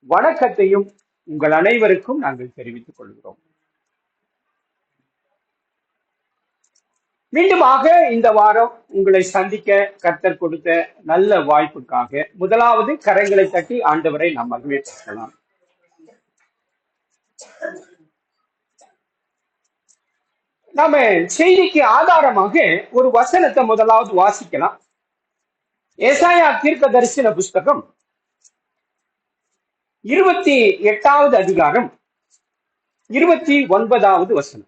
வணக்கத்தையும் உங்கள் அனைவருக்கும் நாங்கள் தெரிவித்துக் கொள்கிறோம். மீண்டுமாக இந்த வாரம் உங்களை சந்திக்க கர்த்தர் கொடுத்த நல்ல வாய்ப்புக்காக முதலாவது கரங்களை தட்டி ஆண்டவரை நாம் மகிழ்ச்சிக்கலாம். நாம செய்திக்கு ஆதாரமாக ஒரு வசனத்தை முதலாவது வாசிக்கலாம். ஏசாயா தீர்க்க தரிசன புஸ்தகம் 28வது அதிகாரம் 29வது வசனம்.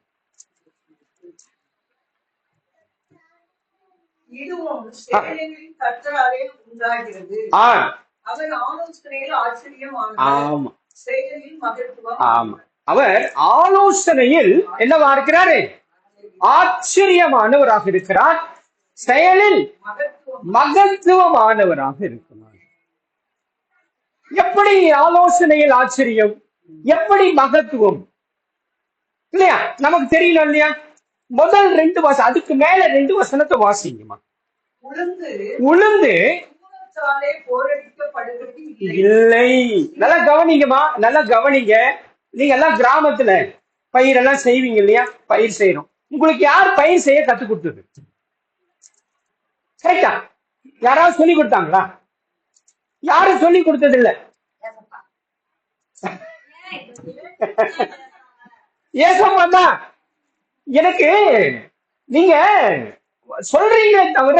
இதுவும் சேனைகளின் கர்த்தராலே உண்டாகிறது. அவர் ஆலோசனையில் ஆச்சரியமானவர், செயலில் மகத்துவம். ஆமா, அவர் ஆலோசனையில் என்னவா இருக்கிறாரு? ஆச்சரியமானவராக இருக்கிறார், செயலில் மகத்துவமானவராக இருக்கிறார். எப்படி ஆலோசனையில் ஆச்சரியம், எப்படி மகத்துவம் இல்லையா? நமக்கு தெரியல இல்லையா? முதல் 2 வசனம், அதுக்கு மேல 2 வசனத்தை வாசிங்கம்மா. உளுந்து இல்லை. நல்லா கவனிங்கம்மா, நல்லா கவனிங்க. நீங்க எல்லாம் கிராமத்துல பயிரெல்லாம் செய்வீங்க இல்லையா? பயிர் செய்யறோம். உங்களுக்கு யார் பயிர் செய்ய கத்து கொடுத்தது? கரெக்டா? யாராவது சொல்லி கொடுத்தாங்களா? யாரும் சொல்லி கொடுத்தது இல்ல. ஏசப்பா தான். எனக்கு நீங்க சொல்றீங்களே தவிர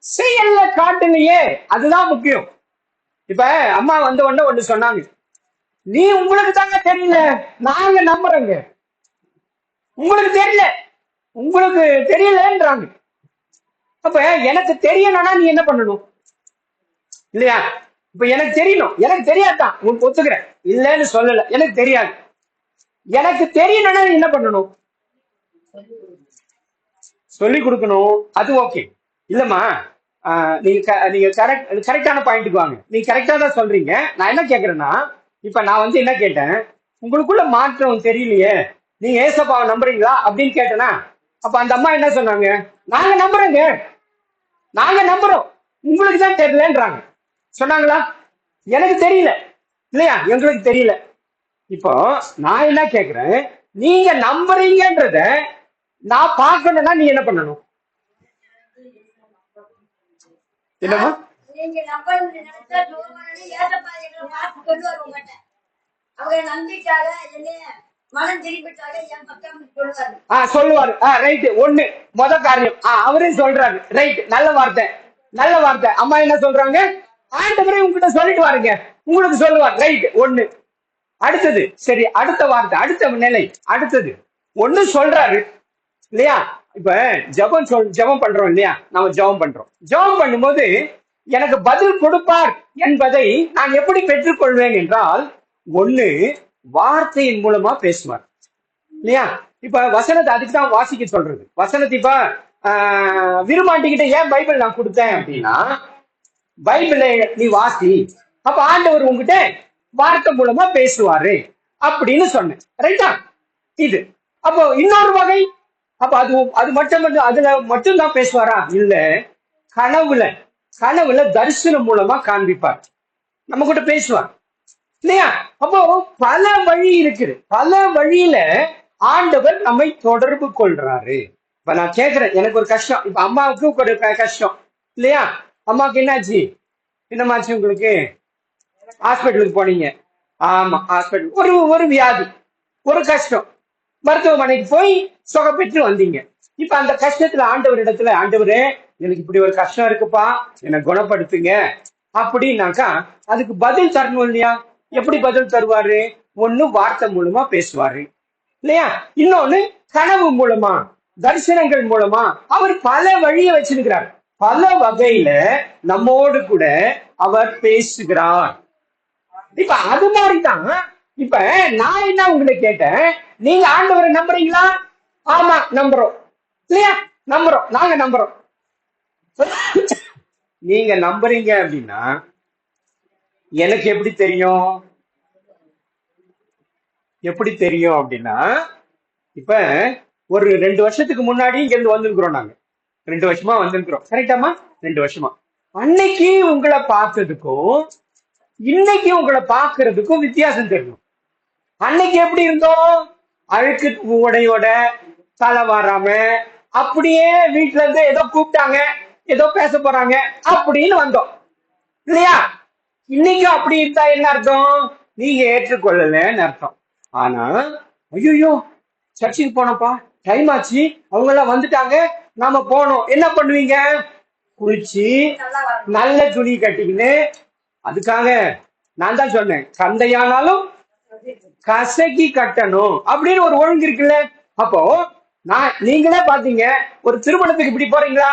செயல்ல காட்டலையே, அதுதான் முக்கியம். இப்ப அம்மா வந்த உடனே ஒண்ணு சொன்னாங்க, நீ உங்களுக்கு தாங்க தெரியல, நாங்க நம்புறோங்க. உங்களுக்கு தெரியல, உங்களுக்கு தெரியலன்றாங்க. அப்ப எனக்கு தெரியணும்னா நீ என்ன பண்ணணும் இல்லையா? இப்ப எனக்கு தெரியணும், எனக்கு தெரியாதான் உங்களுக்கு ஒத்துக்கிறேன், இல்லன்னு சொல்லல, எனக்கு தெரியாது. எனக்கு தெரியணும்னா நீ என்ன பண்ணணும்? சொல்லி கொடுக்கணும். அது ஓகே இல்லம்மா, நீங்க கரெக்டான பாயிண்ட்டுக்கு வாங்க. நீங்க கரெக்டா தான் சொல்றீங்க. நான் என்ன கேக்குறேன்னா, இப்ப நான் என்ன கேட்டேன், உங்களுக்குள்ள மாற்றம் தெரியலையே, நீங்க ஏசப்பாவை நம்புறீங்களா அப்படின்னு கேட்டேனா, அப்ப அந்த அம்மா என்ன சொன்னாங்க? நாங்க நம்புறோங்க, நாங்க நம்புறோம், உங்களுக்கு தான் தெரியலன்றாங்க. சொன்னாங்களா? எனக்கு தெரியல இல்லையா? எங்களுக்கு தெரியல. இப்போ நான் என்ன கேக்குறேன், நீங்க நம்புறீங்கன்றத நான் பார்க்கணும்னா நீ என்ன பண்ணணும்? என்னமா? சொல்லுவாரு. ரைட், ஒண்ணு முத காரியம் அவரே சொல்றாரு. ரைட், நல்ல வார்த்தை, நல்ல வார்த்தை. அம்மா என்ன சொல்றாங்க? ஆண்டவரே உங்ககிட்ட சொல்லிட்டு வாருங்க, உங்களுக்கு சொல்லுவார். ரைட், ஒண்ணு. அடுத்தது சரி, அடுத்த வார்த்தை, அடுத்த நிலை, அடுத்தது ஒண்ணு சொல்றாரு இல்லையா? இப்ப ஜெபம் பண்றோம் இல்லையா? நம்ம ஜெபம் பண்றோம். ஜெபம் பண்ணும்போது எனக்கு பதில் கொடுப்பார் என்பதை நான் எப்படி பெற்றுக்கொள்வேன் என்றால், ஒண்ணு வார்த்தையின் மூலமா பேசுவார் இல்லையா? இப்ப வசனத்தை அதுக்கு தான் வாசிக்க சொல்றது. வசனத்தை இப்ப விரும்பாண்டிக்கிட்ட ஏன் பைபிள் நான் கொடுத்தேன் அப்படின்னா, பைபிளை நீ வாசி, அப்ப ஆண்டவர் உங்ககிட்ட வார்த்தை மூலமா பேசுவாரு அப்படின்னு சொன்னேன். ரைட்டா? இது அப்போ இன்னொரு வகை. அப்ப அது மட்டும் அதுல மட்டும் தான் பேசுவாரா? இல்ல, கனவுல தரிசனம் மூலமா காண்பிப்பார், நம்ம கூட பேசுவார் இல்லையா? அப்போ பல வழி இருக்குது, பல வழியில ஆண்டவர் நம்மை தொடர்பு கொள்றாரு. இப்ப நான் கேக்குறேன், எனக்கு ஒரு கஷ்டம், இப்ப அம்மாவுக்கு ஒரு கஷ்டம் இல்லையா? அம்மாவுக்கு என்னாச்சு, என்னமாச்சு உங்களுக்கு? ஹாஸ்பிட்டலுக்கு போனீங்க. ஆமா, ஹாஸ்பிட்டல், ஒரு வியாதி, ஒரு கஷ்டம், மருத்துவமனைக்கு போய் சுகம் பெற்று வந்தீங்க. இப்ப அந்த கஷ்டத்துல ஆண்டவர் இடத்துல, ஆண்டவரே எனக்கு இப்படி ஒரு கஷ்டம் இருக்குப்பா, என்னை குணப்படுத்துங்க அப்படின்னாக்கா அதுக்கு பதில் தரணும் இல்லையா? எப்படி பதில் தருவாரு? ஒண்ணு வார்த்தை மூலமா பேசுவாரு இல்லையா? இன்னொன்னு கனவு மூலமா, தரிசனங்கள் மூலமா. அவர் பல வழியை வச்சிருக்கிறார், பல வகையில நம்மோடு கூட அவர் பேசுகிறார். இப்ப அது மாதிரிதான். இப்ப நான் என்ன உங்களை கேட்டேன், நீங்க ஆண்டவரை நம்புறீங்களா? ஆமா, நம்புறோம் இல்லையா? நம்புறோம், நாங்க நம்புறோம். நீங்க நம்புறீங்க அப்படின்னா எனக்கு எப்படி தெரியும்? எப்படி தெரியும் அப்படின்னா, இப்ப ஒரு 2 வருஷத்துக்கு முன்னாடி இங்க இருந்து வந்திருக்கிறோம். நாங்க 2 வருஷமா வந்திருக்கிறோம். கரெக்டாமா? 2 வருஷமா. அன்னைக்கு உங்களை பார்த்ததுக்கும் இன்னைக்கு உங்களை பார்க்கிறதுக்கும் வித்தியாசம் தெரியும். அன்னைக்கு எப்படி இருந்தோம்? அழுக்கு உடையோட, தலை வராம, அப்படியே வீட்டுல இருந்து ஏதோ கூப்பிட்டாங்க, ஏதோ பேச போறாங்க அப்படின்னு வந்தோம் இல்லையா? இன்னைக்கு அப்படி இருந்தா என்ன அர்த்தம்? நீங்க ஏற்றுக்கொள்ளலன்னு அர்த்தம். ஆனா ஐயோ சர்ச்சுக்கு போனப்பா, டைம் ஆச்சு, அவங்க எல்லாம் வந்துட்டாங்க, நாம போனோம். என்ன பண்ணுவீங்க? குளிச்சு நல்ல துணி கட்டிக்கின்னு, அதுக்காக நான் தான் சொன்னேன், கந்தையானாலும் கசக்கி கட்டணும் அப்படின்னு ஒரு ஒழுங்கு இருக்குல்ல. அப்போ நீங்களே பாத்தீங்க, ஒரு திருமணத்துக்கு இப்படி போறீங்களா?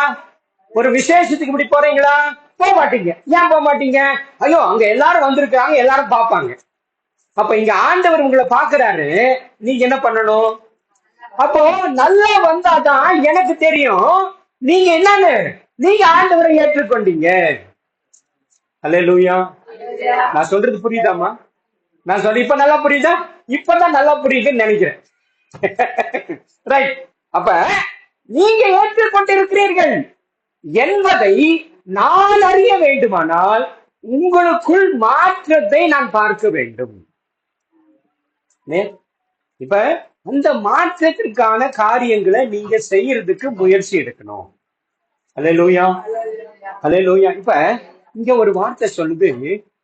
ஒரு விசேஷத்துக்கு இப்படி போறீங்களா? போக மாட்டீங்க. ஏன் போக மாட்டீங்க? ஐயோ அங்க எல்லாரும் வந்திருக்காங்க, எல்லாரும் பார்ப்பாங்க. அப்ப இங்க ஆண்டவர் உங்களை பாக்குறாரு, நீங்க என்ன பண்ணணும்? அப்போ நல்லா வந்தாதான் எனக்கு தெரியும் நீங்க என்னன்னு. நீங்க ஆண்டவரை ஏற்றுக்கொண்டீங்க. அல்லேலூயா. நான் சொல்றது புரியுதாமா? நான் சொல்ற இப்ப நல்லா புரியுதா? இப்பதான் நல்லா புரியுதுன்னு நினைக்கிறேன். ரைட். அப்ப நீங்க ஏற்றுக்கொண்டிருக்கிறீர்கள் என்பதை நான் அறிய வேண்டுமானால் உங்களுக்குள் மாற்றத்தை நான் பார்க்க வேண்டும். இப்ப அந்த மாற்றத்திற்கான காரியங்களை நீங்க செய்யறதுக்கு முயற்சி எடுக்கணும். அல்லேலூயா, அல்லேலூயா. இப்ப இங்க ஒரு வார்த்தை சொல்லுது,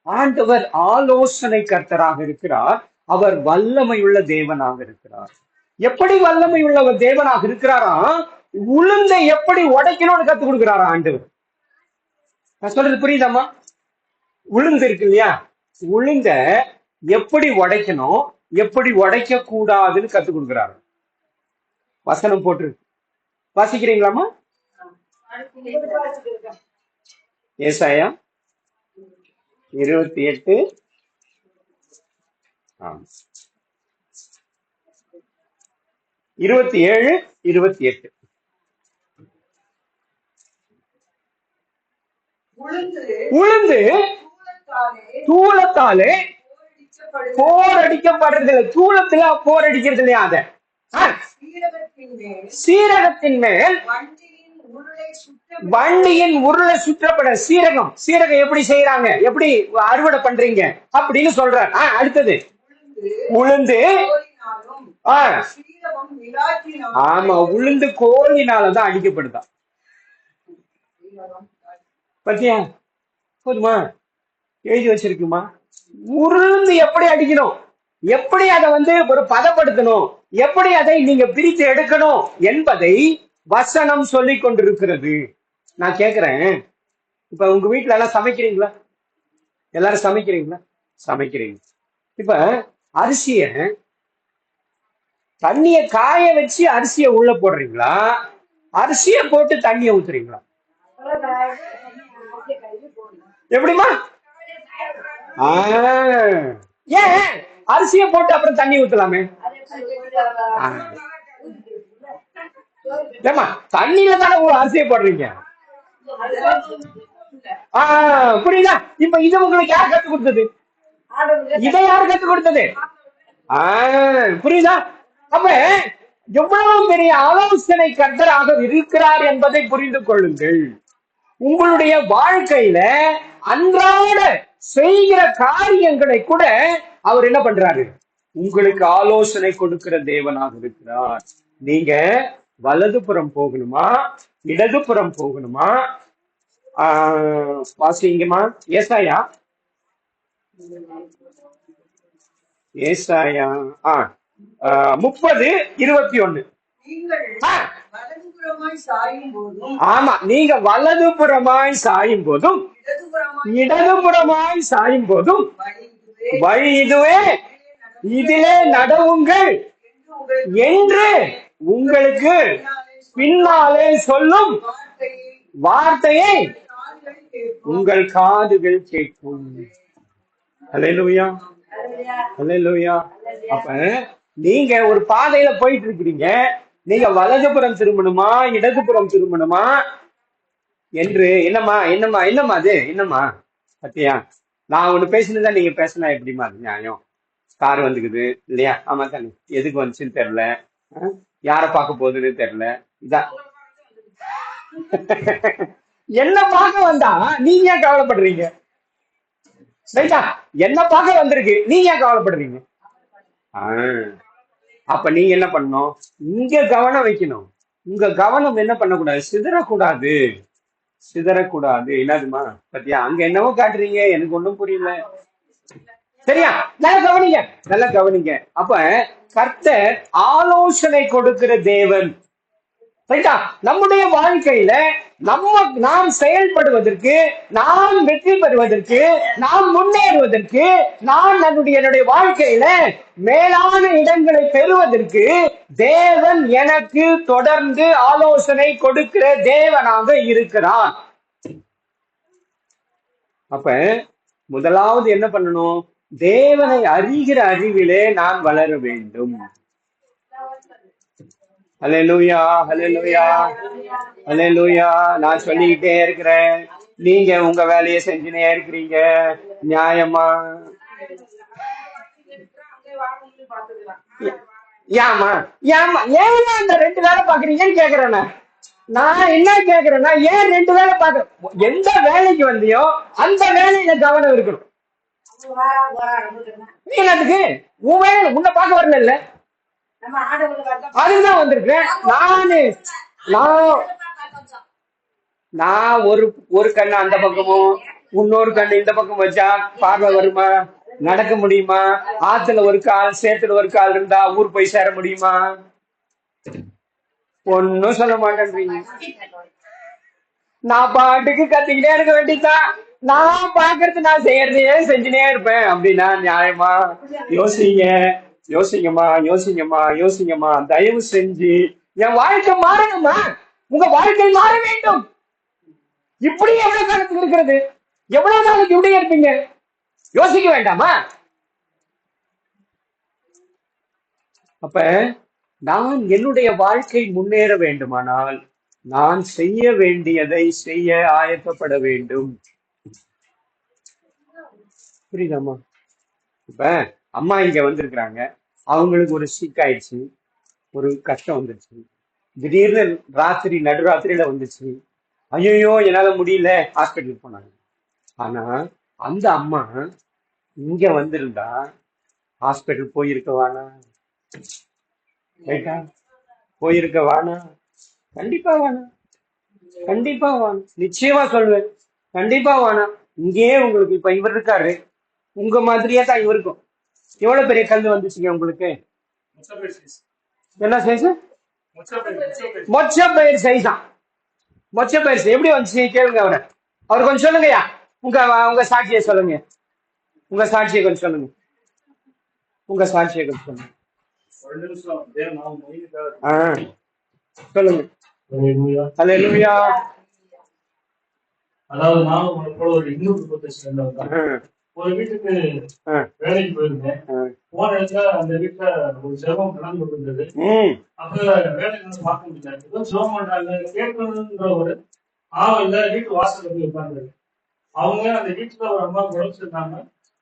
ஆண்டவர் ஆலோசனை கர்த்தராக இருக்கிறார், அவர் வல்லமை உள்ள தேவனாக இருக்கிறார். எப்படி வல்லமை உள்ள தேவனாக இருக்கிறாரா? உளுந்தை எப்படி உடைக்கணும்னு கத்து கொடுக்கிறாரா ஆண்டவர். நான் சொல்றது புரியுதாமா? உளுந்து இருக்கு இல்லையா, உளுந்த எப்படி உடைக்கணும், எப்படி உடைக்க கூடாதுன்னு கத்து கொடுக்கிறாரு. வசனம் போட்டு வாசிக்கிறீங்களாமா? ஏசாயா 28 27 28. உளுந்து தூளத்தாலே போர் அடிக்கப்படுறது. தூளத்துல போர் அடிக்கிறது இல்லையா? அத சீரகத்தின் மேல் வண்டியின் உருளை சுற்றப்பட. சீரகம் எப்படி செய்யறாங்க, எப்படி அறுவடை பண்றீங்க அப்படின்னு சொல்றார். அடுத்தது உளுந்து. ஆமா, உளுந்து கோலினாலதான் அடிக்கப்படுதா. பத்தியா? போதுமா? எழுதி வச்சிருக்குமா? உளுந்து எப்படி அடிக்கணும், எப்படி அதை ஒரு பதப்படுத்தணும், எப்படி அதை நீங்க பிரித்து எடுக்கணும் என்பதை வசனம் சொல்லி கொண்டிருக்கிறது. நான் கேக்குறேன், இப்ப உங்க வீட்டுல எல்லாம் சமைக்கிறீங்களா? எல்லாரும் சமைக்கிறீங்களா? சமைக்கிறீங்க. இப்ப அரிசிய தண்ணிய காய வச்சு அரிசிய உள்ள போடுறீங்களா, அரிசிய போட்டு தண்ணிய ஊத்துறீங்களா? எப்படிமா? ஏன் அரிசிய போட்டு அப்புறம் தண்ணி ஊத்தலாமே? ஏமா தண்ணியில தானே அரிசியை போடுறீங்க. புரியுதா? இப்ப இது உங்களுக்கு யார் கத்து கொடுத்தது? இதை யாரு கத்து கொடுத்தது? புரியுதா? அப்ப எவ்வளவு பெரிய ஆலோசனை கர்த்தராக இருக்கிறார் என்பதை புரிந்து கொள்ளுங்கள். உங்களுடைய வாழ்க்கையில அன்றாட செய்கிற காரியங்களை கூட அவர் என்ன பண்றாரு? உங்களுக்கு ஆலோசனை கொடுக்கிற தேவனாக இருக்கிறார். நீங்க வலதுபுறம் போகணுமா, இடதுபுறம் போகணுமா? வாசிங்கம்மா. ஏசாயா 30:21. ஆமா, நீங்க வலதுபுறமாய் சாயும் போதும் இடதுபுறமாய் சாயும் போதும் வழி இதுவே, இதிலே நடவுங்கள் என்று உங்களுக்கு பின்னாலே சொல்லும் வார்த்தையை உங்கள் காதுகள் கேட்கும். அல்லேலூயா, அல்லேலூயா. அப்ப நீங்க ஒரு பாதையில போயிட்டு இருக்கிறீங்க, நீங்க வலதுபுறம் திரும்பணுமா இடதுபுறம் திரும்பணுமா என்று என்னம்மா என்னம்மா என்னம்மா அது என்னம்மா பத்தியா? நான் ஒண்ணு பேசினதா நீங்க பேசினா எப்படிமா அது நியாயம்? கார் வந்துக்குது இல்லையா? ஆமா தானே. எதுக்கு வந்துச்சுன்னு தெரியல, யார பார்க்க போகுதுன்னு தெரியல. இதான் என்ன பார்க்க வந்தா நீங்க ஏன் கவலைப்படுறீங்க? ரைட்டா? என்ன பார்க்க வந்திருக்கு, நீங்க ஏன் கவலைப்படுறீங்க? ஆஹ் அப்ப நீங்க என்ன பண்ணணும்? இங்க கவனம் வைக்கணும். உங்க கவனம் என்ன பண்ணக்கூடாது? சிதறக்கூடாது. சிதறக்கூடாது. என்னதுமா பத்தியா? அங்க என்னவோ காட்டுறீங்க, எனக்கு ஒண்ணும் புரியல. சரியா? நல்லா கவனிங்க, நல்லா கவனிங்க. அப்ப கர்த்தர் ஆலோசனை கொடுக்கிற தேவன். ரைட்டா? நம்முடைய வாழ்க்கையில நாம் செயல்படுவதற்கு, நாம் வெற்றி பெறுவதற்கு, நாம் முன்னேறுவதற்கு, நான் என்னுடைய வாழ்க்கையில மேலான இடங்களை பெறுவதற்கு தேவன் எனக்கு தொடர்ந்து ஆலோசனை கொடுக்கிற தேவனாக இருக்கிறார். அப்ப முதலாவது என்ன பண்ணணும்? தேவனை அறிகிற அறிவிலே நான் வளர வேண்டும். ஹல்லேலூயா, ஹல்லேலூயா, ஹல்லேலூயா. நான் சொல்லிக்கிட்டே இருக்கிறேன், நீங்க உங்க வேலையை செஞ்சுனே இருக்கிறீங்க. நியாயமா? ஏமா ஏமா ஏன் அந்த 2 வேலை பாக்குறீங்கன்னு கேக்குறேன். நான் என்ன கேக்குறேன்னா, ஏன் 2 வேலை பாக்குறேன்? எந்த வேலைக்கு வந்தியோ அந்த வேலையில கவனம் இருக்கணும். நீ என்னதுக்கு உன் வேலை உன்னை பார்க்க வரல? இல்ல, அதுதான் வந்திருக்கேன் நான் ஒரு கண்ணு அந்த பக்கமும் இன்னொரு கண்ணு இந்த பக்கம் வச்சா பார்வை வருமா? நடக்க முடியுமா? ஆத்துல ஒரு கால் சேத்துல ஒரு கால் இருந்தா ஊர் போய் சேர முடியுமா? ஒன்னும் சொல்ல மாட்டேன்றீங்க. நான் பாட்டுக்கு கத்திக்கிட்டே இருக்க வேண்டியதான். நான் பாக்குறது நான் செய்யறதையே செஞ்சுனே இருப்பேன் அப்படின்னா நியாயமா? யோசிங்க, யோசிங்கம்மா, யோசிங்கம்மா, யோசிங்கம்மா. தயவு செஞ்சு என் வாழ்க்கை மாறணுமா? உங்க வாழ்க்கை மாற வேண்டும். இப்படி எவ்வளவு காலத்துக்கு இருக்கிறது? எவ்வளவு நாளைக்கு இப்படியே இருப்பீங்க? யோசிக்க வேண்டாமா? அப்ப நான் என்னுடைய வாழ்க்கை முன்னேற வேண்டுமானால் நான் செய்ய வேண்டியதை செய்ய ஆயத்தப்பட வேண்டும். புரியுதாம்மா? இப்ப அம்மா இங்க வந்திருக்கிறாங்க, அவங்களுக்கு ஒரு சிக் ஆயிடுச்சு, ஒரு கஷ்டம் வந்துருச்சு, திடீர்னு ராத்திரி நடுராத்திரியில வந்துச்சு. ஐயோ என்னால முடியல, ஹாஸ்பிட்டலுக்கு போனாங்க. ஆனா அந்த அம்மா இங்க வந்திருந்தா ஹாஸ்பிட்டல் போயிருக்க வேணா? ரைட்டா? போயிருக்க வேணா? கண்டிப்பா வேணாம், கண்டிப்பா வேணாம். நிச்சயமா சொல்லுவேன், கண்டிப்பா வேணாம். இங்கேயே உங்களுக்கு இப்ப இவர் இருக்காரு, உங்க மாதிரியே தான் இவருக்கும். எவ்வளவு பெரிய கல் வந்துச்சுங்க உங்களுக்கு? என்ன சைஸ்? மொச்ச பயிர் சைஸா? மொச்ச பயிர் எப்படி வந்துச்சு கேளுங்க அவரை. அவர் கொஞ்சம் சொல்லுங்கய்யா, உங்க சாட்சியை சொல்லுங்க. உங்க சாட்சியை கொஞ்சம் சொல்லுங்க. உங்க சாட்சியை கொஞ்சம் சொல்லுங்க. சொல்லுங்க. ஹல்லேலூயா. அதாவது நானும் ஒரு இந்து குடும்பத்தை சேர்ந்தவங்க. ஒரு வீட்டுக்கு வேலைக்கு போயிருந்தேன். போன இடத்துல அந்த வீட்டுல ஒரு ஜெபம் நடந்து இருந்தது. அப்ப வேலைக்கு பார்க்க முடியல, ஏதோ ஜெபம் பண்றாங்க கேட்கணுன்ற ஒரு ஆவல்ல வீட்டு வாசல்ல போய் உட்கார்ந்து அவங்க அந்த வீட்டுல ஒரு அம்மா உழைச்சிருந்தாங்க.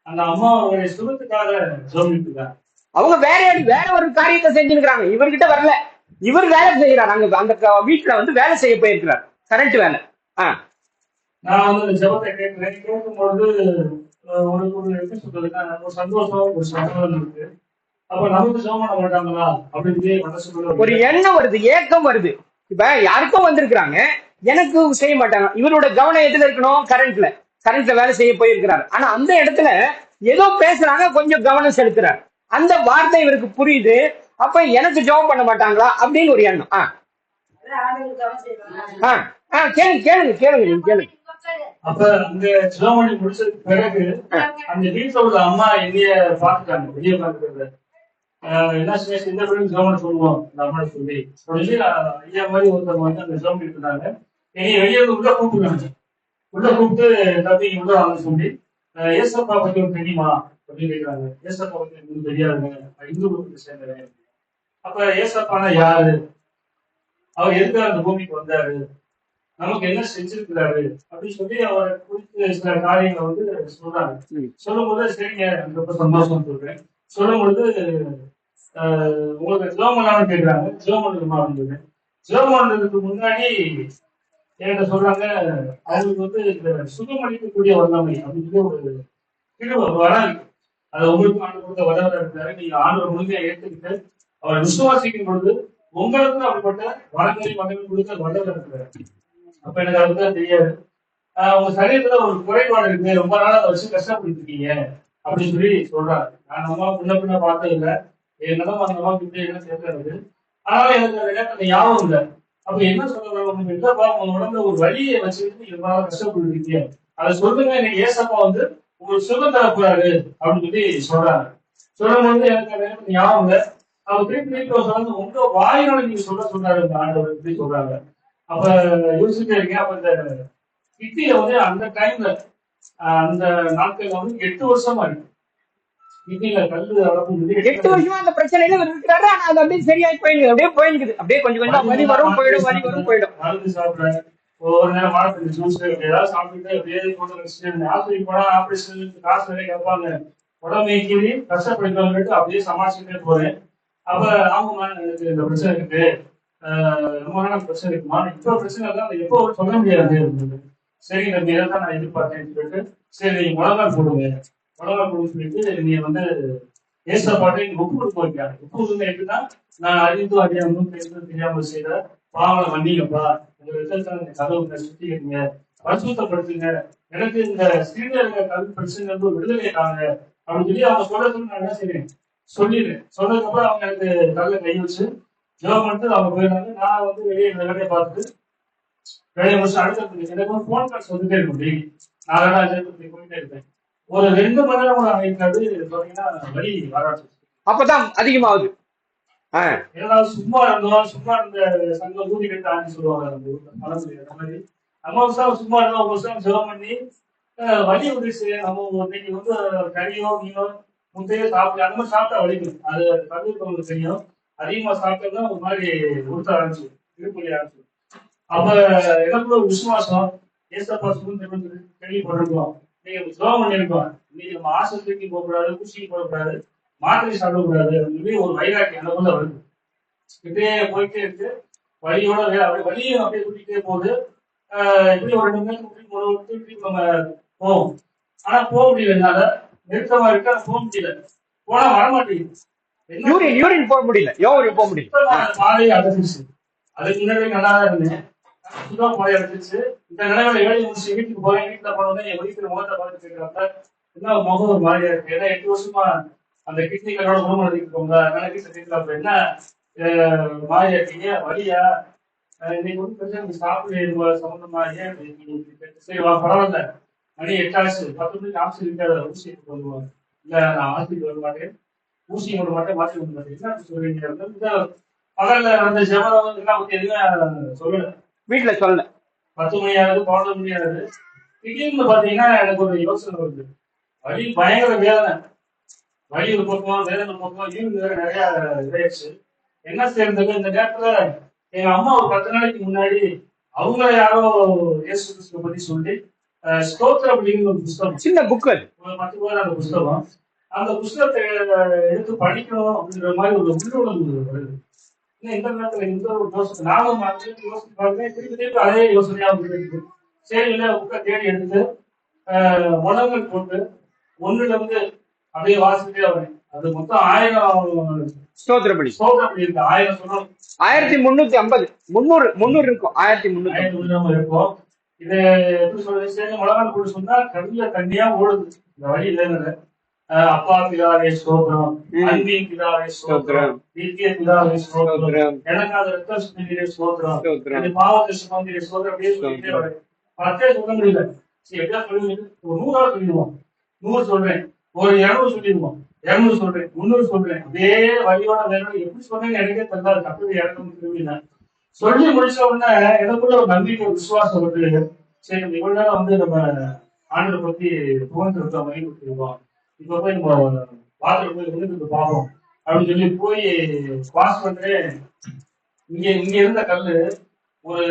அந்த அம்மா அவருடைய சுகத்துக்காக ஜெபிட்டு இருக்காங்க. அவங்க வேற ஒரு காரியத்தை செஞ்சுருக்காங்க, இவர்கிட்ட வரல. இவர் வேலை செய்யறாரு, அங்க அந்த வீட்டுல வந்து வேலை செய்ய போயிருக்கிறார், கரண்ட் வேலை. நான் வந்து அந்த ஜெபத்தை கேட்கிறேன். கேட்கும்போது ஒரு எப்படி சொல்றதுன்னா ஒரு சந்தோஷம், ஒரு சமாதானம் இருக்கு. அப்ப நமக்கு ஜெபம் பண்ண மாட்டாங்களா அப்படின்னு மனசுக்குள்ள ஒரு எண்ணம் வருது, ஏக்கம் வருது. இப்ப யாருக்கும் வந்திருக்கிறாங்க, எனக்கு செய்ய மாட்டாங்க. இவரோட கவனம் எதுல இருக்கணும்? கரண்ட்ல வேலை செய்ய போயிருக்கிறார். ஆனா அந்த இடத்துல ஏதோ பேசுறாங்க, கொஞ்சம் கவனம் செலுத்துறாரு. அந்த வார்த்தை இவருக்கு புரியுது. அப்ப எனக்கு ஜெபம் பண்ண மாட்டாங்களா அப்படின்னு ஒரு எண்ணம். கேளுங்க. அப்ப அந்த ஜெர்மனி முடிச்சதுக்கு பிறகு அந்த வீட்டுல உள்ள அம்மா என்னைய பாத்துட்டாங்க, வெளியே பாத்துக்கிறது. என்ன செய்ய இந்த பிள்ளைங்க ஜெர்மனி சொல்லுவோம் அந்த அம்மா சொல்லி ஐயா மாதிரி ஒருத்தவங்க வந்து அந்த ஜெர்மனி இருந்தாங்க. என்னைய வெளியே உள்ள கூப்பிடுறாங்க. உள்ள கூப்பிட்டு தம்பி உள்ள வாங்க சொல்லி ஏசப்பா பத்தி ஒரு தெரியுமா அப்படின்னு கேட்கிறாங்க. ஏசப்பா பத்தி எனக்கு தெரியாதுங்க, இந்து குடும்பத்தை சேர்ந்தேன். அப்ப ஏசப்பானா யாரு, அவர் எதுக்காக அந்த பூமிக்கு வந்தாரு, நமக்கு என்ன செஞ்சிருக்கிறாரு அப்படின்னு சொல்லி அவரை குறித்து சில காரியங்களை வந்து சொல்றாங்க. சொல்லும் போது சரிங்க ரொம்ப சந்தோஷம் சொல்றேன். சொல்லும் பொழுது உங்களுக்கு ஜெர்மனான்னு கேட்கிறாங்க. ஜெர்மனுக்கு இருந்தது. ஜெர்மனுக்கு முன்னாடி என்கிட்ட சொல்றாங்க, அவங்களுக்கு வந்து இந்த சுகமளிக்கக்கூடிய வல்லமை அப்படின்னு ஒரு கிருபை ஒரு வரம் இருக்கு. அது உங்களுக்கும் ஆண்டு கொடுத்த வல்லவரா இருக்கிறாரு. நீங்க ஆண்டவர் முழுமையா ஏற்றுக்கிட்டு அவரை விசுவாசிக்கும் பொழுது உங்களுக்கும் அப்படிப்பட்ட வரங்களையும் வகையும் கொடுத்த வல்லவரா இருக்கிறாரு. அப்ப எனக்கு அதுதான் தெரியாது. உங்க சரீரத்துல ஒரு குறைபாடு இருக்கு, ரொம்ப நாளா அதை வச்சு கஷ்டப்பட்டு இருக்கீங்க அப்படின்னு சொல்லி சொல்றாரு. நான் அம்மா பின்ன பார்த்தது இல்லை, என்னதான் அந்த அம்மாவுக்கு இப்படி என்ன சேர்க்கிறது. ஆனாலும் எனக்கு அந்த நேரத்துல ஞாபகம் இல்லை. அப்ப என்ன சொல்றாங்க, உங்களுக்கு இல்லப்பா உங்க உடம்புல ஒரு வழியை வச்சுக்கிட்டு நீங்க ரொம்ப நாளா கஷ்டப்பட்டு இருக்கீங்க, அதை சொல்லுங்க, எனக்கு ஏசப்பா வந்து உங்களுக்கு சுகம் தரப்போறாரு அப்படின்னு சொல்லி சொல்றாங்க. சொல்லும் போது எனக்கு அந்த நேரத்துல ஞாபகம் இல்லை. அவங்க திருப்பி சொல்றது உங்க வாயினால நீங்க சொல்றாரு இந்த ஆண்டவர் இப்படி சொல்றாங்க. அப்ப யோசிச்சுட்டே இருக்கேன். அப்ப இந்த கிட்னில வந்து அந்த டைம்ல அந்த நாட்கள்ல வந்து 8 வருஷமா இருக்கு. கிட்னில கல்லு அளவு 8 வருஷமா அந்த பிரச்சனையில இருக்கிறாரு. ஆனா அது அப்படியே சரியாயி போயிடுது, அப்படியே போயிடுது, அப்படியே கொஞ்சம் கொஞ்சம் வலி வரும் போயிடும், வலி வரும் போயிடும். மருந்து சாப்பிடுறேன், ஒரு நேரம் வாழைப்பழம் ஜூஸ் ஏதாவது சாப்பிட்டுட்டு அப்படியே கொண்டு ஆஸ்பத்திரிக்கு போனா ஆபரேஷன் காசு வேலை கேட்பாங்க, உடம்பை கீழே கஷ்டப்படுத்தவங்களுக்கு அப்படியே சமாளிச்சுட்டே போறேன். அப்ப ஆமாம்மா எனக்கு இந்த பிரச்சனை இருக்கு, ரொம்ப நாள் பிரச்சனை இருக்குமா, இப்போ பிரச்சனை இல்லை, அதை எப்போ சொல்ல முடியாது. சரி நம்ம இதான் நான் எதிர்பார்த்தேன்னு சொல்லிட்டு சரி நீங்க முழங்கால் போடுங்க, முழங்கால் போடுன்னு சொல்லிட்டு நீங்க வந்து ஏசப்பாட்டை ஒப்பு கொடுக்க வைக்காங்க. ஒப்பு கொடுங்க எப்படின்னா, நான் அறிந்தும் அறியாமலும் பேசுறது தெரியாமல் செய்த பாவங்களை மன்னிங்கப்பா, உங்க விதத்தான கதவுங்க சுத்திக்கிறீங்க, பரிசுத்தப்படுத்துங்க, எனக்கு இந்த ஸ்ரீநகர் கல்வி பிரச்சனை விடுதலை தாங்க அப்படின்னு சொல்லி அவங்க சொல்றதுன்னு நான் என்ன செய்றேன் சொல்லிடுறேன். சொன்னதுக்கு அப்புறம் அவங்க எனக்கு நல்ல கை வச்சு ஜோம் பண்ணிட்டு அவங்க போயிடுறாங்க. நான் வந்து வெளியே வேலையை பார்த்துட்டு வேலையை முடிச்சு அடுத்த எனக்கு ஒரு போன் கால்ஸ் வந்துட்டே இருக்கும். டெய்லி நான் போயிட்டே இருப்பேன். ஒரு 2 மணி நேரம் ஆகிருக்காது பாத்தீங்கன்னா வலி வராது. அப்பதான் அதிகமாகுது. ஏன்னா சும்மா இருந்தோம், சும்மா இருந்த சங்கம் ஊதி கட்டு ஆண்டு சொல்லுவாங்க அந்த மாதிரி. நம்ம வருஷம் சும்மா இருந்தோம், ஒரு வருஷம் ஜெபம் பண்ணி வலி வந்துச்சு. நம்ம இன்னைக்கு வந்து கறியோ மீனோ முட்டையோ சாப்பிட்டு அந்த மாதிரி சாப்பிட்டா வலிக்கும். அது தவிர்க்க தெரியும். அதிகமா சாப்பிட்டோம்னா ஒரு மாதிரி உடுத்த ஆரம்பிச்சு, இடுப்பு ஆரம்பிச்சு. அப்ப எனக்குள்ள ஒரு விசுவாசம், ஏசப்பா சுதந்திரம் கேள்விப்பட்டிருக்கோம், நீங்க ஜெபம் பண்ணிருக்கோம், இன்னைக்கு நம்ம ஆஸ்பத்திரிக்கு போகக்கூடாது, ஊசிக்கு போகக்கூடாது, மாத்திரை சாப்பிடக்கூடாது அப்படின்னு ஒரு வைராக்கி எனக்குள்ள வருது. இப்படியே போயிட்டே இருக்கு, வலியோட வலியும் அப்படியே கூட்டிகிட்டே போகுது. இப்படி ஒரு 2 நேரத்துக்கு நம்ம போவோம். ஆனா போக முடியல, என்னால நெருக்கமா இருக்கு, போக முடியல, போனா வரமாட்டேங்குது. யூரின் போக முடியல, போக முடியல. பாதையை அடைச்சிருச்சு. அதுக்கு முன்னாடி நல்லா தான் இருந்தேன், சுத்தம் பாதையை அடைச்சிருச்சு. இந்த நிலைமையில வேலையை முடிச்சு வீட்டுக்கு போறேன். வீட்டுல போனோடனே என் வீட்டுல முகத்தை பார்த்து கேட்கிறாங்க, என்ன முகம் ஒரு மாதிரியா இருக்கு, ஏன்னா 8 வருஷமா அந்த கிட்னி கல்லோட குடும்பம் எடுத்துக்கோங்க, அதனால வீட்டுல கேட்கலாம், அப்ப என்ன மாதிரியா இருக்கீங்க, வலியா, இன்னைக்கு வந்து பிரச்சனை சாப்பிடு சம்பந்தமா, ஏன் சரி பரவாயில்ல, மணி 8 ஆச்சு, 10 மணிக்கு ஆப்ஷன் இருக்காது, ஊசி வருவாங்க, இல்ல நான் ஆஸ்பத்திரி வர மாட்டேன், ஊசி போட மாட்டேன், மாற்றி விட மாட்டேன், என்ன சொல்றீங்க. பகல்ல அந்த ஜெபம் எல்லாம் பத்தி எதுவுமே சொல்லல, வீட்டுல சொல்லல. 10 மணி ஆகுது, 11 மணி ஆகுது. திடீர்னு பாத்தீங்கன்னா எனக்கு ஒரு யோசனை வருது, வலி பயங்கர வேதனை, வலி ஒரு பக்கம், வேதனை பக்கம், யூரின் வேற நிறைய இதாயிடுச்சு. என்ன செய்யறதுக்கு இந்த நேரத்துல எங்க அம்மா ஒரு 10 நாளைக்கு முன்னாடி அவங்க யாரோ இயேசு கிறிஸ்துவ பத்தி சொல்லி ஸ்தோத்திரம் அப்படிங்கிற ஒரு புஸ்தகம், சின்ன புக், ஒரு 10 பேர் அந்த புஸ்தகம், அந்த புஸ்தகத்தை எடுத்து படிக்கணும் அப்படிங்கிற மாதிரி ஒரு உள்ளுணர்வு வருது. இந்த நேரத்துல இந்த ஒரு யோசனை நானும் யோசிச்சு பாருங்க, திருப்பி அதே யோசனையா இருக்கு. சரி இல்ல புக்கை தேடி எடுத்து முழங்கள் போட்டு 1ல இருந்து அப்படியே வாசிக்கிட்டே வரேன். அது மொத்தம் 1000 ஸ்தோத்திரப்படி இருக்கு. 1000 சொல்லணும், 1350 300 இருக்கும், 1300 இருக்கும். இது எப்படி சொல்றது, சரி முழங்கால் போட்டு சொன்னா கண்ணில தண்ணியா ஓடுது இந்த வழி இல்லைன்னு. அப்பா பிதாவே ஸ்தோத்திரம், அன்பின் பிதாவே ஸ்தோத்திரம், நித்திய பிதாவே ஸ்தோத்திரம், எனக்காக ரத்தம் சிந்தினீரே ஸ்தோத்திரம், பாவத்தை சுமந்தீரே ஸ்தோத்திரம், அப்படியே சொல்லிட்டே வரேன். 10 சொல்ல முடியல, சரி எப்படியா சொல்லி ஒரு 100 சொல்லிடுவோம், 100 சொல்றேன், ஒரு 200 சொல்லிடுவோம், 200 சொல்றேன், 300 சொல்றேன், அப்படியே வழியோட வேணும். எப்படி சொன்னேன்னு எனக்கே தெரியல, தப்பு 200 திரும்பினா சொல்லி முடிச்ச உடனே எனக்குள்ள ஒரு நம்பிக்கை, ஒரு விசுவாசம் வந்து, சரி இவ்வளவு நேரம் வந்து நம்ம ஆண்டரை பத்தி புகழ்ந்துருக்கோம், வழி கொடுத்துருக்கோம், இப்ப போய் நம்ம பாத்திரம் போய் விழுந்துட்டு பார்ப்போம் அப்படின்னு சொல்லி போய் வாஷ் பண்றேன். இங்க இருந்த கல்லு ஒரு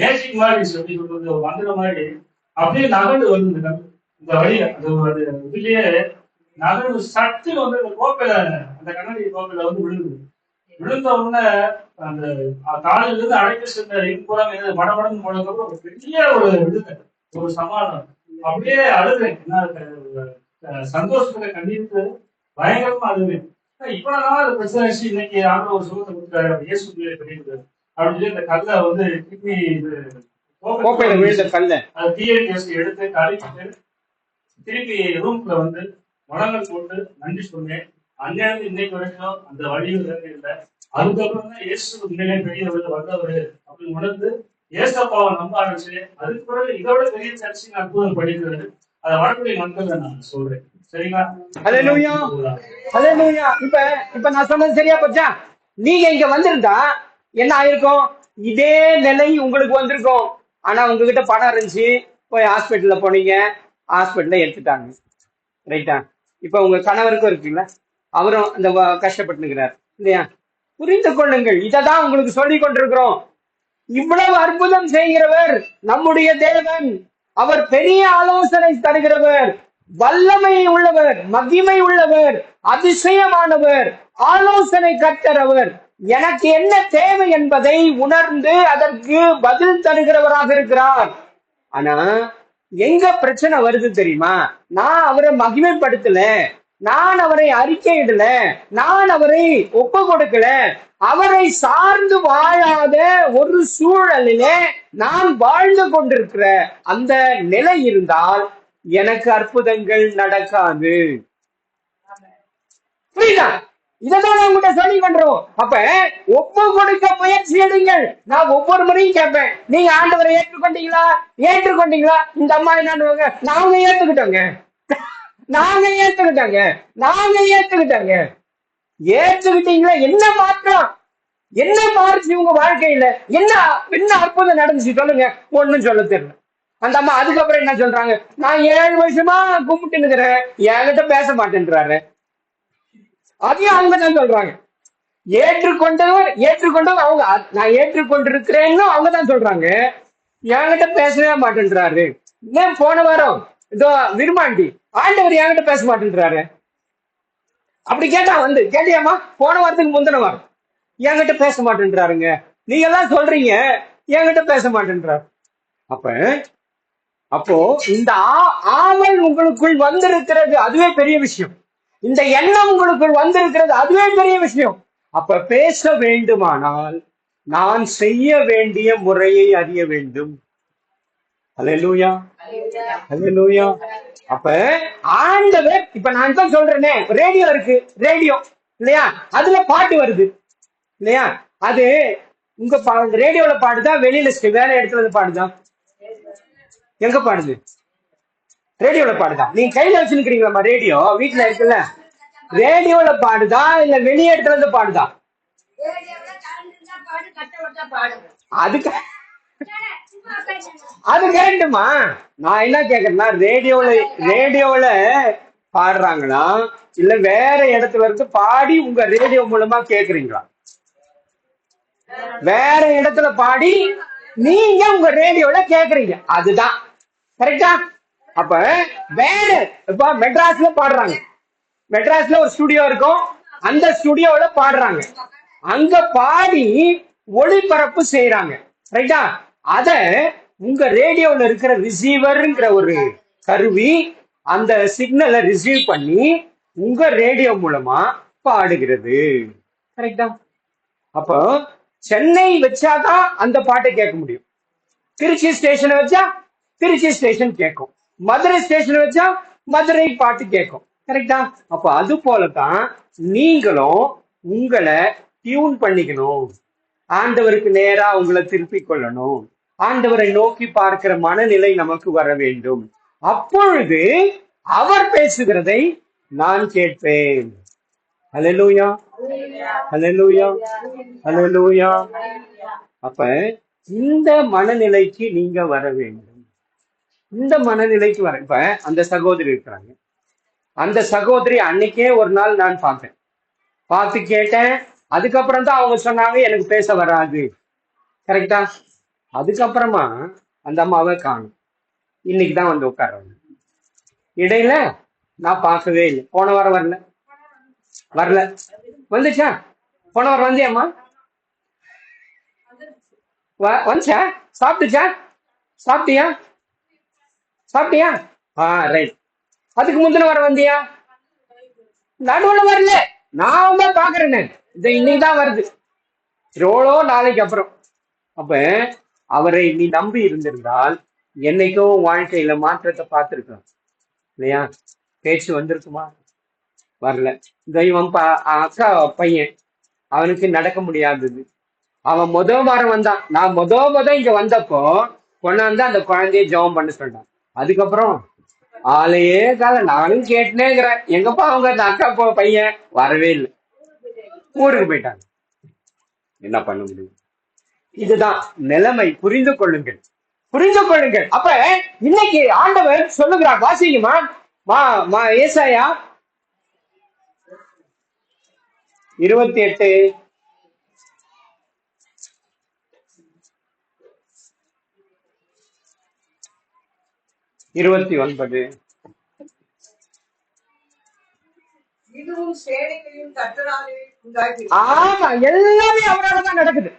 மேஜிக் மாதிரி, எப்படி சொல்றது, ஒரு மந்திர மாதிரி அப்படியே நகர்ந்து வருது இந்த கல், இந்த வழியில அது இதுலயே நகர்வு சட்டு வந்து அந்த கோப்பையில, அந்த கண்ணாடி கோப்பையில வந்து விழுந்து, விழுந்த உடனே அந்த காலையில இருந்து அடைக்க சென்ற இன்புறம் மடமடன்னு போனதுக்கப்புறம் பெரிய ஒரு விடுதலை, ஒரு சமாதானம். அப்படியே அழுதுறேன், என்ன சந்தோஷத்துல கண்டித்து பயங்கரமா அழுது. இப்ப நான் அது பிரச்சனை வச்சு இன்னைக்கு ஆண்டு ஒரு சுகத்தை கொடுத்தாரு இயேசு தெரியுது அப்படின்னு சொல்லி இந்த கல்லை வந்து திருப்பி அது தீயடி எடுத்து கழிச்சுட்டு திருப்பி ரூம்ல வந்து வளங்கள் போட்டு நன்றி சொன்னேன். அன்னையிலிருந்து இன்னைக்கு வரைக்கும் அந்த வழியும் இல்லை. அதுக்கப்புறம் தான் இயேசு உண்மையிலே பெரியவர் வந்தவர் அப்படின்னு உணர்ந்து ஏசப்பாவை நம்ப ஆரம்பிச்சு. அதுக்கு பிறகு இதோட பெரிய சர்ச்சை அற்புதம் படிக்கிறது. அதை வரக்கூடிய மக்கள் நான் சொல்றேன். சரிங்களா? இப்ப நான் சொன்னது சரியா போச்சா? நீங்க இங்க வந்திருந்தா என்ன ஆயிருக்கும்? இதே நிலை உங்களுக்கு வந்திருக்கும். ஆனா உங்ககிட்ட பணம் இருந்துச்சு, போய் ஹாஸ்பிட்டல்ல போனீங்க, ஹாஸ்பிட்டல்ல எடுத்துட்டாங்க. ரைட்டா? இப்ப உங்க கணவருக்கும் இருக்குல்ல, அவரும் அந்த கஷ்டப்பட்டுக்கிறார் இல்லையா? புரிந்து கொள்ளுங்கள், இததான் உங்களுக்கு சொல்லிக் கொண்டிருக்கிறோம். இவ்வளவு அற்புதம் செய்கிறவர் நம்முடைய தேவன். அவர் பெரிய ஆலோசனை தருகிறவர், வல்லமை உள்ளவர், மகிமை உள்ளவர், அதிசயமானவர், ஆலோசனை கர்த்தர். அவர் எனக்கு என்ன தேவை என்பதை உணர்ந்து அதற்கு பதில் தருகிறவராக இருக்கிறார். ஆனா எங்க பிரச்சனை வருது தெரியுமா? நான் அவரை மகிமைப்படுத்தல, நான் அவரை அறிக்கையிடல, நான் அவரை ஒப்பு கொடுக்கல, அவரை சார்ந்து வாழாத ஒரு சூழலிலே நான் வாழ்ந்து கொண்டிருக்கிற அந்த நிலை இருந்தால் எனக்கு அற்புதங்கள் நடக்காது. புரியுதா? இதான் உங்ககிட்ட சொல்லி பண்றோம். அப்ப ஒப்பு கொடுக்க முயற்சி எடுங்கள். நான் ஒவ்வொரு முறையும் கேட்பேன், நீங்க ஆண்டவரை ஏற்றுக்கொண்டீங்களா? ஏற்றுக்கொண்டீங்களா? இந்த அம்மா என்ன, நாங்க ஏத்துக்கிட்டோங்க, நாங்க ஏத்துக்கிட்டாங்க, நாங்க ஏத்துக்கிட்டாங்க. ஏற்றுக்கிட்டீங்களா? என்ன மாற்றம், என்ன மாறுச்சு உங்க வாழ்க்கையில? என்ன என்ன அற்புதம் நடந்துச்சு சொல்லுங்க. ஒண்ணும் சொல்ல தெரியல. அந்த அம்மா அதுக்கப்புறம் என்ன சொல்றாங்க? நான் 7 வருஷமா கும்பிட்டு இருக்கிறேன், என்கிட்ட பேச மாட்டேன்றாரு. அதையும் அவங்க தான் சொல்றாங்க. ஏற்றுக்கொண்டவர் அவங்க, நான் ஏற்றுக்கொண்டிருக்கிறேன்னு அவங்க தான் சொல்றாங்க. என்கிட்ட பேசவே மாட்டேன்றாரு. ஏன் போன வாரம் இதோ விரும்பாண்டி ஆண்டவர் என்கிட்ட பேச மாட்டேன்றாரு. அப்படி கேட்டா வந்து கேட்டியாமா? போன வாரத்துக்கு முந்தின வாரம் என்கிட்ட பேச மாட்டேன்றாருங்க. நீங்க எல்லாம் சொல்றீங்க, என்கிட்ட பேச மாட்டேன்றாரு. அப்போ இந்த ஆவல் உங்களுக்குள் வந்திருக்கிறது, அதுவே பெரிய விஷயம். இந்த எண்ணம் உங்களுக்குள் வந்திருக்கிறது, அதுவே பெரிய விஷயம். அப்ப பேச வேண்டுமானால் நான் செய்ய வேண்டிய முறையை அறிய வேண்டும். அல்லேலூயா, அல்லேலூயா. அப்ப ஆண்டவர், இப்ப நான் தான் சொல்றேனே, ரேடியோ இருக்கு, ரேடியோ இல்லையா? அதுல பாட்டு வருது இல்லையா? அது உங்க ரேடியோல பாடுதா, வெளியில வேற இடத்துல இருந்து பாடுதா? எங்க பாடுது? ரேடியோல பாடுதா? நீங்க கையில வச்சுருக்கீங்களா ரேடியோ? வீட்டுல இருக்குல்ல, ரேடியோல பாடுதா இல்ல வெளிய இடத்துல இருந்து பாடுதா? அது கேட்டுமா? நான் என்ன கேக்குறேன்னா, ரேடியோல பாடுறாங்களா இல்ல வேற இடத்துல இருந்து பாடி உங்க ரேடியோ மூலமா கேக்குறீங்களா? வேற இடத்துல பாடி நீங்க உங்க ரேடியோல கேக்குறீங்க, அதுதான் கரெக்டா? அப்ப வேற இப்ப மெட்ராஸ்ல பாடுறாங்க, மெட்ராஸ்ல ஒரு ஸ்டுடியோ இருக்கும், அந்த ஸ்டுடியோல பாடுறாங்க, அங்க பாடி ஒளிபரப்பு செய்யறாங்க, ரைட்டா? அத உங்க ரேடியோல இருக்கிற ரிசீவர்ங்கிற ஒரு கருவி அந்த சிக்னலை ரிசீவ் பண்ணி உங்க ரேடியோ மூலமா பாடுகிறது, கரெக்டா? அப்போ சென்னை வச்சாதான் அந்த பாட்டை கேட்க முடியும், திருச்சி ஸ்டேஷனை வச்சா திருச்சி ஸ்டேஷன் கேட்கும், மதுரை ஸ்டேஷன் வச்சா மதுரை பாட்டு கேட்கும், கரெக்டா? அப்ப அது போலதான் நீங்களும் உங்களை டியூன் பண்ணிக்கணும், ஆண்டவருக்கு நேரா உங்களை திருப்பிக் கொள்ளணும், ஆண்டவரை நோக்கி பார்க்கிற மனநிலை நமக்கு வர வேண்டும். அப்பொழுது அவர் பேசுகிறதை நான் கேட்பேன். அல்லேலூயா, அல்லேலூயா, அல்லேலூயா. அப்ப இந்த மனநிலைக்கு நீங்க வர வேண்டும். இந்த மனநிலைக்கு வர, இப்ப அந்த சகோதரி இருக்கிறாங்க, அந்த சகோதரி அன்னைக்கே ஒரு நாள் நான் பார்த்தேன், பார்த்து கேட்டேன். அதுக்கப்புறம் தான் அவங்க சொன்னாங்க எனக்கு பேச வராது, கரெக்டா? அதுக்கப்புறமா அந்த அம்மாவை காணும், இன்னைக்கு தான் வந்து உட்கார்றாங்க. இடையில நான் பார்க்கவே இல்லை. போன வாரம் வரல வந்துச்சா? போன வாரம் வந்தியாம்மா? வந்துச்சா? சாப்பிட்டுச்சா? சாப்பிட்டியா? ரைட். அதுக்கு முந்தின வாரம் வந்தியா? நடுவுல வரல. நான் தான் பாக்குறேன். இது இன்னைக்குதான் வருது. எவ்வளோ நாளைக்கு அப்புறம். அப்ப அவரை நீ நம்பி இருந்திருந்தால் என்னைக்கும் வாழ்க்கையில மாற்றத்தை பார்த்திருக்கலாம் இல்லையா? பேச்சு வந்திருக்குமா? வரல. தெய்வம் அக்கா பையன், அவனுக்கு நடக்க முடியாதது. அவன் வாரம் வந்தான். நான் இங்க வந்தப்போ கொண்டாந்து அந்த குழந்தைய ஜெபம் பண்ண சொன்னான். அதுக்கப்புறம் ஆளையே கால நானும் கேட்டுனே இருக்கிறேன், எங்கப்பா அவங்க அந்த அக்கா பையன் வரவே இல்லை, ஊருக்கு போயிட்டாங்க. என்ன பண்ண முடியும்? இதுதான் நிலைமை. புரிந்து கொள்ளுங்கள், புரிந்து கொள்ளுங்கள். அப்ப இன்னைக்கு ஆண்டவர் சொல்லுகிறார், வாசிக்குமா ஏசாயா 28 29. இதுவும் சேனைகளின் கர்த்தராலே உண்டாகிறது. ஆமா, எல்லாமே அவரால்தான் நடக்குது.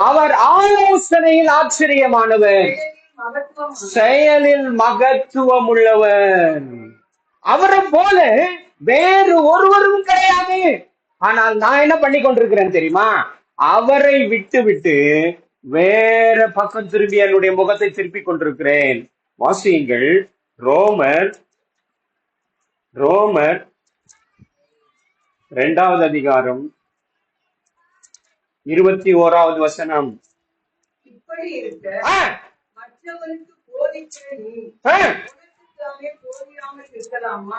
அவர் ஆலோசனையில் ஆச்சரியமானவர், செயலில் மகத்துவம் உள்ளவர். அவரை போல வேறு ஒருவரும் கிடையாது. ஆனால் நான் என்ன பண்ணி கொண்டிருக்கிறேன் தெரியுமா? அவரை விட்டு விட்டு வேற பக்கம் திரும்பி என்னுடைய முகத்தை திருப்பி கொண்டிருக்கிறேன். வாசியுங்கள், ரோமர் 2வது அதிகாரம் 21வது வசனம். இப்படி இருக்க மற்றவருக்கு போதிக்கிற நீ உனக்குத்தானே போதியாமல் இருக்கலாமா?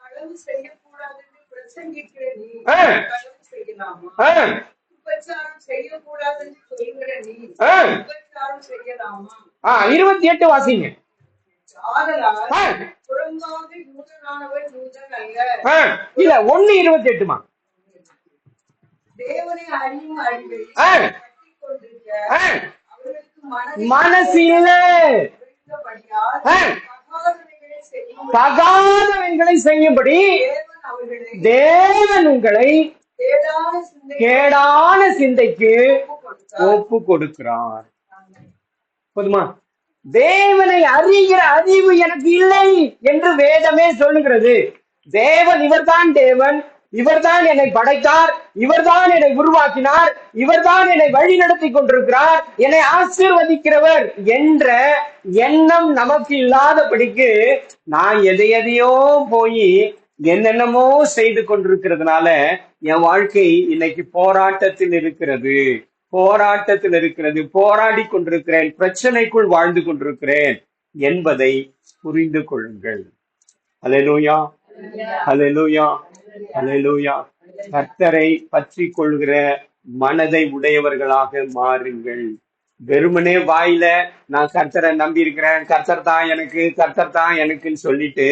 களவு செய்யக்கூடாது என்று பிரசங்கிக்கிற நீ களவு செய்யலாமா? உபச்சாரம் செய்யக்கூடாது என்று சொல்கிற நீ உபச்சாரம் செய்யலாமா? 28 வாசிங்க. ஆதலால் புறம்பாக யூதனானவர் யூதன் அல்ல. இல்ல 1:28மா? தேவனை அறியும் அறிவை கட்டிக் கொண்டிருக்க அவர்களுக்கு மனசு இல்ல. தகாதவைகளை செய்யும்படி தேவன் உங்களை கேடான சிந்தைக்கு ஒப்பு கொடுக்கிறார். போதுமா? தேவனை அறிகிற அறிவு எனக்கு இல்லை என்று வேதமே சொல்லுகிறது. தேவன் இவர்தான் தேவன், இவர்தான் என்னை படைத்தார், இவர்தான் என்னை உருவாக்கினார், இவர்தான் என்னை வழி நடத்தி கொண்டிருக்கிறார், என்னை ஆசீர்வதிக்கிறவர் என்ற எண்ணம் நமக்கு இல்லாதபடிக்கு நான் எதையோ போய் என்னென்னமோ செய்து கொண்டிருக்கிறதுனால என் வாழ்க்கை இன்னைக்கு போராட்டத்தில் இருக்கிறது, போராடி கொண்டிருக்கிறேன், பிரச்சனைக்குள் வாழ்ந்து கொண்டிருக்கிறேன் என்பதை புரிந்து கொள்ளுங்கள். அல்லேலூயா, அல்லேலூயா, அல்லேலூயா. கர்த்தரை பற்றி கொள்கிற மனதை உடையவர்களாக மாறுங்கள். வெறுமனே வாயில நான் கர்த்தரை நம்பி இருக்கிறேன், கர்த்தர் தான் எனக்குன்னு சொல்லிட்டு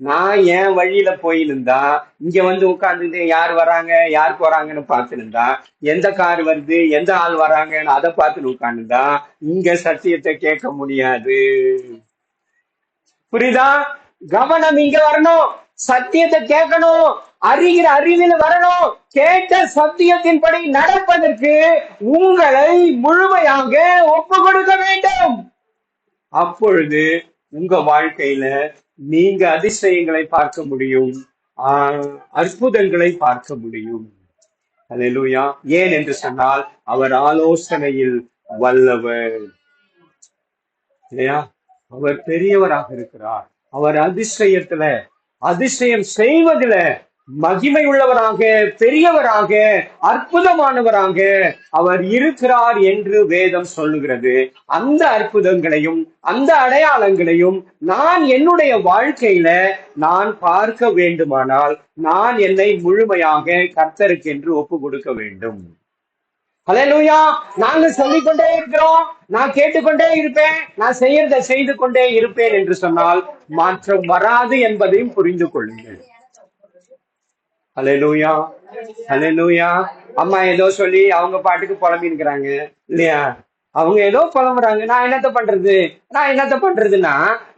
நான் என் வழியில போயிருந்தா, இங்க வந்து உட்கார்ந்துட்டு யார் வராங்க யார் போறாங்கன்னு பார்த்துருந்தா, எந்த கார் வருது எந்த ஆள் வராங்கன்னு அதை பார்த்துட்டு உட்கார்ந்துருந்தா இங்க சத்தியத்தை கேட்க முடியாது. புரியுதா? கவனம் இங்க வரணும், சத்தியத்தை கேட்கணும், அறிகிற அறிவில் வரணும். கேட்ட சத்தியத்தின்படி நடப்பதற்கு உங்களை முழுமையாக ஒப்பு கொடுக்க வேண்டும். அப்பொழுது உங்க வாழ்க்கையில நீங்க அதிசயங்களை பார்க்க முடியும், அற்புதங்களை பார்க்க முடியும். அல்லேலூயா. ஏன் என்று சொன்னால் அவர் ஆலோசனையில் வல்லவர் இல்லையா? அவர் பெரியவராக இருக்கிறார். அவர் அதிசயம் செய்வதில மகிமை உள்ளவராக, பெரியவராக, அற்புதமானவராக அவர் இருக்கிறார் என்று வேதம் சொல்லுகிறது. அந்த அற்புதங்களையும் அந்த அடையாளங்களையும் நான் என்னுடைய வாழ்க்கையில நான் பார்க்க வேண்டுமானால் நான் என்னை முழுமையாக கர்த்தருக்கு என்று ஒப்பு கொடுக்க வேண்டும். அல்லேலூயா. நாங்க சொல்லிக்கொண்டே இருக்கிறோம், நான் கேட்டுக்கொண்டே இருப்பேன், நான் செய்யறதை செய்து கொண்டே இருப்பேன் என்று சொன்னால் மாற்றம் வராது என்பதையும் புரிந்து கொள்ளுங்கள். அல்லேலூயா, அல்லேலூயா. அம்மா ஏதோ சொல்லி அவங்க பாட்டுக்கு புலம்பின்னுக்கிறாங்க இல்லையா? அவங்க ஏதோ புலம்புறாங்க, நான் என்னத்த பண்றதுன்னா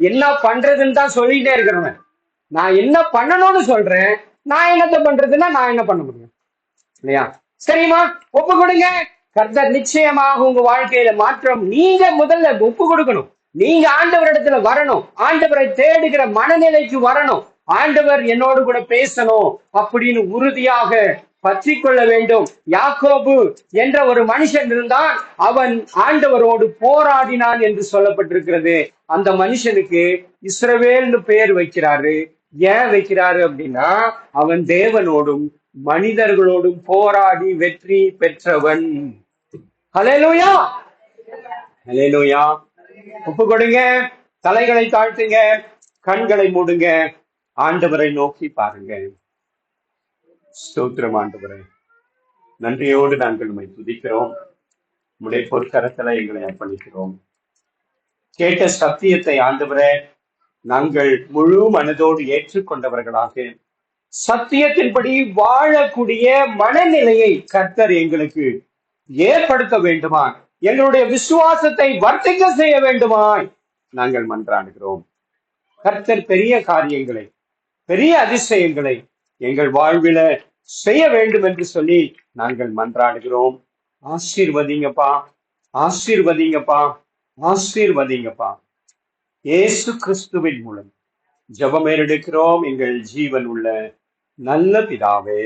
என்ன பண்றதுன்னு தான் சொல்லிட்டே இருக்கிறவன். நான் என்ன பண்ணணும்னு சொல்றேன், நான் என்னத்த பண்றதுன்னா நான் என்ன பண்ண முடியும் இல்லையா? சரிம்மா, ஒப்பு கொடுங்க. கர்த்தர் நிச்சயமாக உங்க வாழ்க்கையில மாற்றம், நீங்க முதல்ல ஒப்பு கொடுக்கணும். நீங்க ஆண்டவரிடத்துல வரணும், ஆண்டவரை தேடுகிற மனநிலைக்கு வரணும். ஆண்டவர் என்னோடு கூட பேசணும் அப்படின்னு உறுதியாக பற்றி கொள்ள வேண்டும். யாக்கோபு என்ற ஒரு மனுஷன் இருந்தான், அவன் ஆண்டவரோடு போராடினான் என்று சொல்லப்பட்டிருக்கிறது. அந்த மனுஷனுக்கு இஸ்ரவேல்னு பெயர் வைக்கிறாரு. ஏன் வைக்கிறாரு அப்படின்னா, அவன் தேவனோடும் மனிதர்களோடும் போராடி வெற்றி பெற்றவன். ஹல்லேலூயா, ஹல்லேலூயா. ஒப்பு கொடுங்க, தலைகளை தாழ்த்துங்க, கண்களை மூடுங்க, ஆண்டவரை நோக்கி பாருங்க. ஸ்தோத்திரம் ஆண்டவரே, நன்றியோடு நாங்கள் உம்மை துதிக்கிறோம். உம்முடைய பொற்கரத்துல எங்களை அர்ப்பணிக்கிறோம். கேட்ட சத்தியத்தை ஆண்டவரே நாங்கள் முழு மனதோடு ஏற்றுக்கொண்டவர்களாக சத்தியத்தின்படி வாழக்கூடிய மனநிலையை கர்த்தர் எங்களுக்கு ஏற்படுத்த வேண்டுமா, எங்களுடைய விசுவாசத்தை வர்த்திக்க செய்ய வேண்டுமாய் நாங்கள் மன்றாடுகிறோம். கர்த்தர் பெரிய காரியங்களை, பெரிய அதிசயங்களை எங்கள் வாழ்வில செய்ய வேண்டும் என்று சொல்லி நாங்கள் மன்றாடுகிறோம். ஆசீர்வதிங்கப்பா, ஆசீர்வதிங்கப்பா, ஆசீர்வதிங்கப்பா. இயேசு கிறிஸ்துவின் மூலம் ஜெபம் எடுக்கிறோம் எங்கள் ஜீவன் உள்ள நல்ல பிதாவே,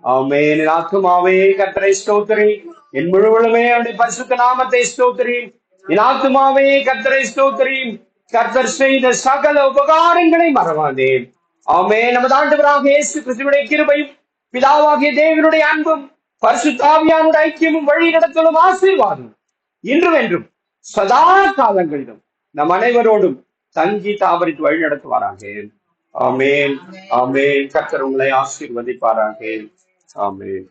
ஆமென். என் ஆத்துமாவே கர்த்தரை ஸ்தோத்திரி, என் முழுவதுமே அவருடைய பரிசுத்த நாமத்தை ஸ்தோத்திரி. என் ஆத்துமாவே கர்த்தரை ஸ்தோத்திரி, கர்த்தர் செய்த சகல உபகாரங்களை மறவாதே. ஆமென். நமது ஆண்டவராக இயேசு கிறிஸ்துவினுடைய கிருபையும் பிதாவாகிய தேவனுடைய அன்பும் பரிசுத்த ஆவியானுடைய ஐக்கியமும் வழி நடத்தலும் ஆசீர்வாதம் இன்றும் என்றும் சதா காலங்களிலும் நம் அனைவரோடும் தங்கி தாவரித்து வழி நடத்துவாராக. ஆமென், ஆமென். கர்த்தர் உங்களை ஆசீர்வதிப்பாராக. ஆமென்.